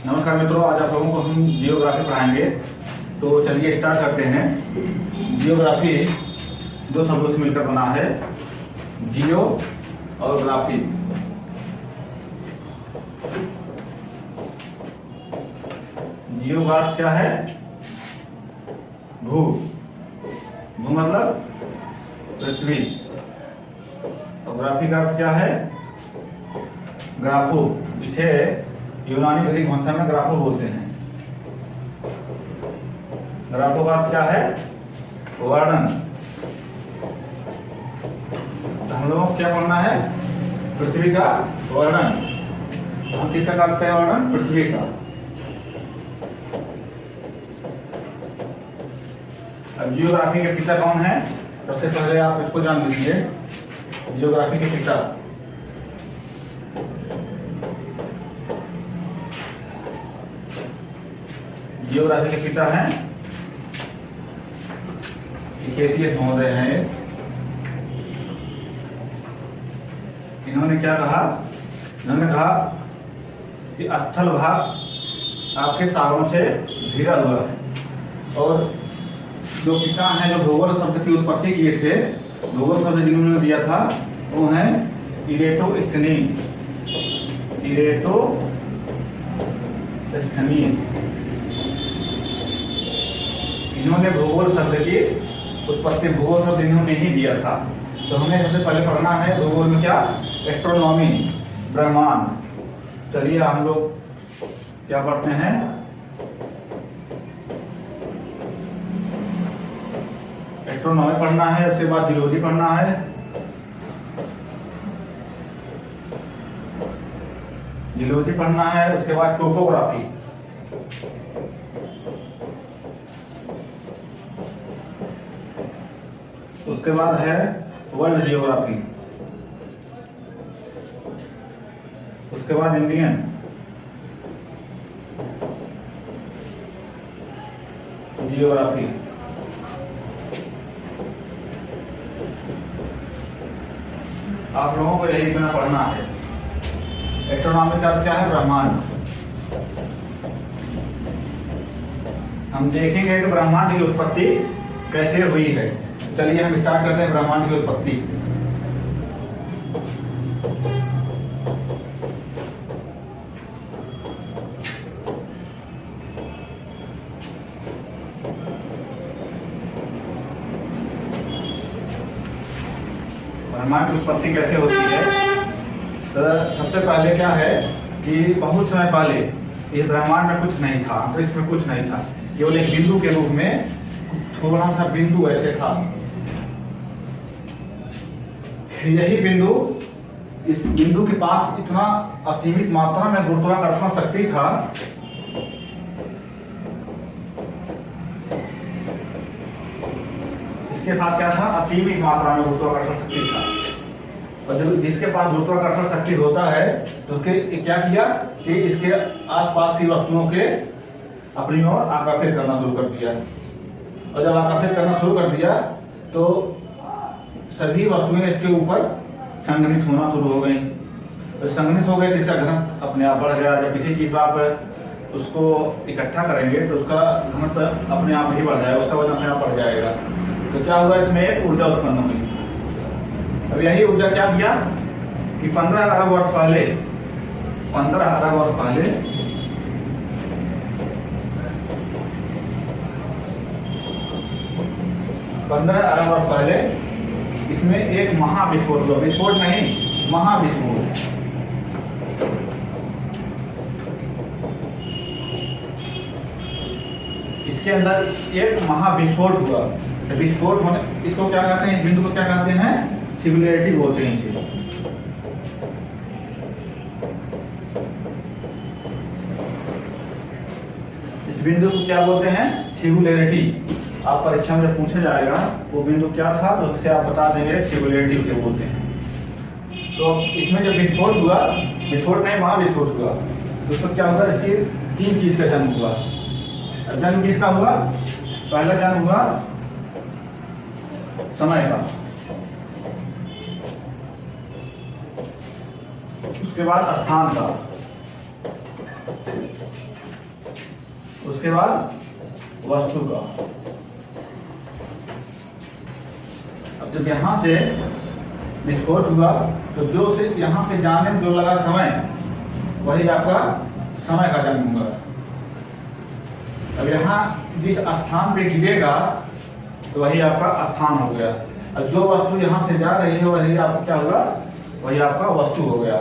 नमस्कार मित्रों, आज आप लोगों को हम जियोग्राफी पढ़ाएंगे। तो चलिए स्टार्ट करते हैं। जियोग्राफी दो शब्दों से मिलकर बना है, जियो और ग्राफी। जियो का अर्थ क्या है? भू। भू मतलब पृथ्वी। और ग्राफी का अर्थ क्या है? ग्राफो। इसे यूनानी ग्रीक भाषा में ग्राफो बोलते हैं। ग्राफो का अर्थ क्या है? वर्णन। तो हम लोगों को क्या पढ़ना है? पृथ्वी का वर्णन। हम किसका करते हैं वर्णन? पृथ्वी का। अब जियोग्राफी के पिता कौन है? सबसे पहले आप इसको जान लीजिए। जियोग्राफी के पिता जियोग्राफी के पिता हैं केटीएस महोदय हैं। इन्होंने क्या कहा? इन्होंने कहा कि स्थल भाग आपके सागरों से घिरा हुआ है। और जो पिता हैं, जो भूगोल शब्द की उत्पत्ति किए थे, भूगोल शब्द जिन्होंने दिया था वो हैं इरेटोस्थेनी। इन्होंने भूगोल शब्द की उत्पत्ति, भूगोल शब्द इन्होंने ही दिया था। तो हमें सबसे पहले पढ़ना है भूगोल में क्या? एस्ट्रोनॉमी, ब्रह्मांड। चलिए हम लोग क्या पढ़ते हैं? एस्ट्रोनॉमी पढ़ना है, उसके बाद जियोलॉजी पढ़ना है, जियोलॉजी पढ़ना है, उसके बाद टोपोग्राफी, उसके बाद है वर्ल्ड जियोग्राफी, उसके बाद इंडियन जियोग्राफी, आप लोगों को यही इतना पढ़ना है। एस्ट्रोनॉमी का अर्थ क्या है? ब्रह्मांड। हम देखेंगे कि ब्रह्मांड की उत्पत्ति कैसे हुई है। चलिए हम स्टार्ट करते हैं ब्रह्मांड की उत्पत्ति। ब्रह्मांड की उत्पत्ति कैसे होती है? तो सबसे पहले क्या है कि बहुत समय पहले इस ब्रह्मांड में कुछ नहीं था, अंतरिक्ष में कुछ नहीं था, केवल एक बिंदु के रूप में थोड़ा सा बिंदु ऐसे था। यही बिंदु, इस बिंदु के पास इतना असीमित मात्रा में गुरुत्वाकर्षण शक्ति था इसके पास क्या था? असीमित मात्रा में गुरुत्वाकर्षण शक्ति था। और जब जिसके पास गुरुत्वाकर्षण शक्ति होता है तो उसके क्या किया कि इसके आसपास की वस्तुओं के अपनी ओर आकर्षित करना शुरू कर दिया। और जब आकर्षित करना शुरू कर दिया तो सभी वस्तुएं इसके ऊपर संघनित होना शुरू हो गई। तो संघनित हो गए तो इसका घनत्व अपने आप बढ़ गया। जब किसी चीज आप उसको इकट्ठा करेंगे तो उसका घनत्व अपने आप ही बढ़ जाएगा, उसका वजन अपने आप बढ़ जाएगा। तो क्या हुआ? इसमें एक ऊर्जा उत्पन्न हुई। अब यही ऊर्जा क्या किया कि 15 अरब वर्ष पहले 15 अरब वर्ष पहले इसमें एक महाविस्फोट हुआ। विस्फोट नहीं, महाविस्फोट। इसके अंदर एक महाविस्फोट हुआ। विस्फोट होने, इसको क्या कहते हैं? बिंदु को क्या कहते हैं? सिंगुलैरिटी बोलते हैं इसे। इस बिंदु को क्या बोलते हैं? सिंगुलैरिटी। आप परीक्षा में जब पूछा जाएगा वो बिंदु क्या था तो उससे आप बता देंगे सिंगुलैरिटी उसे बोलते हैं। तो इसमें जब विस्फोट हुआ, विस्फोट नहीं महाविस्फोट हुआ, तो उसको क्या होगा? इसकी 3 चीज का जन्म हुआ। जन्म किसका हुआ? पहला जन्म हुआ समय का, उसके बाद स्थान का, उसके बाद वस्तु का। अब जब यहां से विस्फोट हुआ तो जो से यहां से जाने में जो लगा समय, वही आपका समय का जन्म हुआ। अब यहाँ जिस स्थान पे गिरेगा तो वही आपका स्थान हो गया। और जो वस्तु यहाँ से जा रही है वही आपका क्या होगा, वही आपका वस्तु हो गया।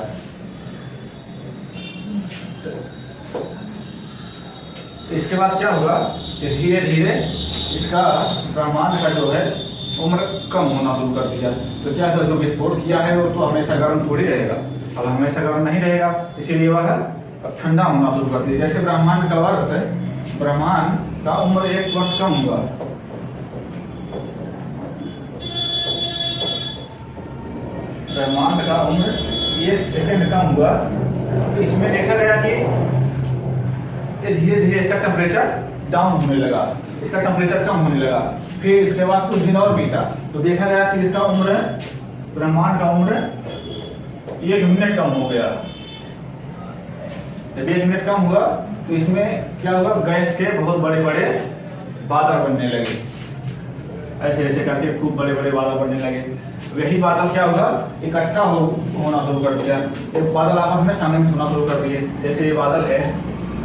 इसके बाद क्या होगा कि धीरे धीरे इसका ब्रह्मांड का जो है उम्र कम होना शुरू कर दिया। तो क्या जो विस्फोट किया है वो तो हमेशा गर्म थोड़ी रहेगा, अब हमेशा गर्म नहीं रहेगा, इसीलिए वह ठंडा होना शुरू कर दिया। जैसे ब्रह्मांड का वर्ष है, ब्रह्मांड का उम्र 1 वर्ष कम हुआ, ब्रह्मांड का उम्र 1 सेकंड कम हुआ। तो इसमें देखा गया कि धीरे धीरे इसका टेम्परेचर डाउन होने लगा, इसका टेम्परेचर कम होने लगा। फिर इसके बाद कुछ दिन और बीता तो देखा गया कि इसका उम्र, ब्रह्मांड का उम्र 1 मिनट कम हो गया। जब 1 मिनट कम हुआ तो इसमें क्या हुआ, गैस के बहुत बड़े बड़े बादल बनने लगे। ऐसे ऐसे करके खूब बड़े बड़े बादल बनने लगे। वही बादल क्या होगा, इकट्ठा होना शुरू कर दिया। एक बादल आपस में संगम होना शुरू कर दिए। जैसे ये बादल है,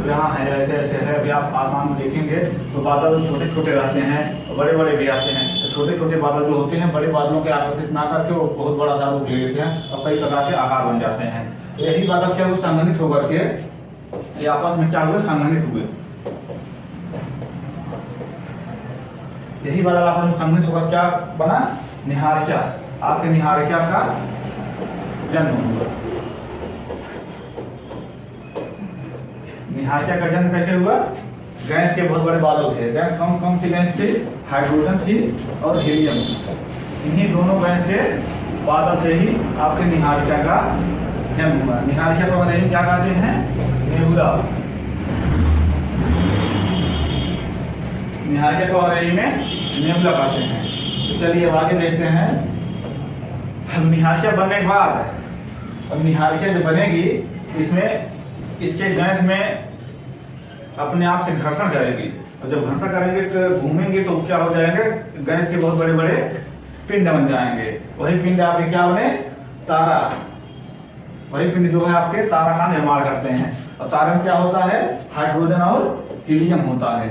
यहाँ है, ऐसे ऐसे है। अभी आप आसमान में देखेंगे तो बादल छोटे छोटे रहते हैं, बड़े बड़े भी आते हैं। तो छोटे छोटे बादल जो होते हैं, बड़े बादलों के आकर्षित ना करके वो बहुत बड़ा सा रूप ले लेते हैं और कई प्रकार के आकार बन जाते हैं। यही बादल क्या हुआ, संघनित होकर के ये आपस में क्या हुए, संघनित हुए। यही बादल आपस में संघनित होकर क्या बना, निहारिका। आपके निहारिका का जन्म हुआ। निहारिका का जन्म कैसे हुआ, गैस के बहुत बड़े बादल थे। गैस कौन सी गैस थी, हाइड्रोजन थी और हीलियम। इन्हीं दोनों गैस के बादल से ही आपके निहारिका का जन्म हुआ। निहारिका को अंग्रेजी क्या कहते हैं, नेबुला। निहारिका को अंग्रेजी में नेबुला कहते हैं। तो चलिए अब आगे देखते हैं। निहारिका बनने के बाद, अब निहारिका जो बनेगी इसमें इसके गैस में अपने आप से घर्षण करेगी, और जब घर्षण करेंगे तो घूमेंगे तो क्या हो जाएंगे, गैस के बहुत बड़े बड़े पिंड बन जाएंगे। वही पिंड आपके क्या बने, तारा। वही पिंड जो है आपके तारा का निर्माण करते हैं। और तारे में क्या होता है, हाइड्रोजन और हीलियम होता है।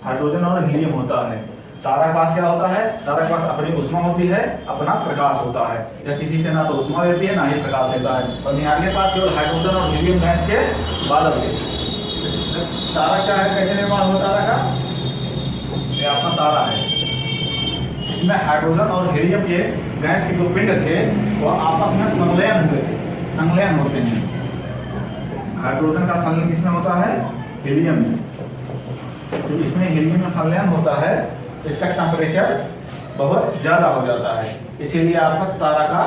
हाइड्रोजन और हीलियम होता है। तारा के पास क्या होता है, तारा के पास अपनी ऊष्मा होती है, अपना प्रकाश होता है। या किसी से ना तो ऊष्मा देती है ना ही प्रकाश देता है। और निहारिका के पास केवल हाइड्रोजन और हीलियम गैस के बादल है। तारा क्या है, कैसे निर्माण हुआ तारा का, ये आपका तारा है। इसमें हाइड्रोजन और हीलियम के गैस के जो पिंड थे वो आपस में संलयन हुए थे, संलयन होते हैं। हाइड्रोजन का संलयन किसमें होता है, हीलियम में। तो इसमें हीलियम में संलयन होता है, इसका टेम्परेचर बहुत ज्यादा हो जाता है, इसीलिए आपका तारा का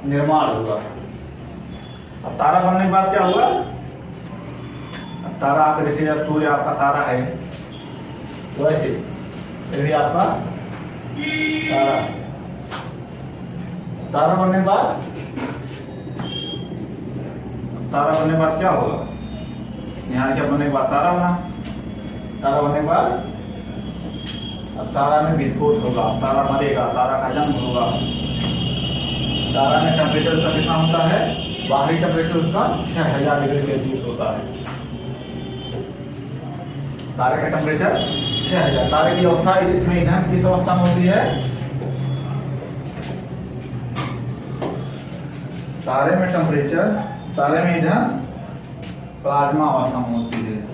निर्माण हुआ। अब तारा बनने के बाद क्या हुआ, अब तारा आपका जैसे सूर्य आपका तारा है, वैसे यदि आपका तारा, तारा बनने के बाद, तारा बनने के बाद क्या होगा, यहाँ क्या बनने के बाद तारा बना। तारा बनने के बाद अब तारा में विस्फोट होगा, तारा मरेगा, तारा का जन्म होगा। तारा में टेम्परेचर उसका कितना होता है, बाहरी टेम्परेचर उसका 6000 डिग्री सेल्सियस होता है। तारे का टेम्परेचर 6000। तारे की अवस्था इसमें ईंधन किस अवस्था में होती है, तारे में टेम्परेचर, तारे में ईंधन प्लाज्मा अवस्था में होती है।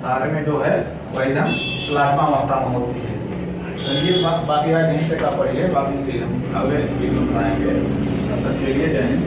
तारे में जो है वह ईंधन प्लाज्मा अवस्था में होती है। चलिए बाकी आज यहीं तक आप पढ़िए, बाकी हम अगले वीडियो बनाएंगे। तब तक के लिए जय हिंद।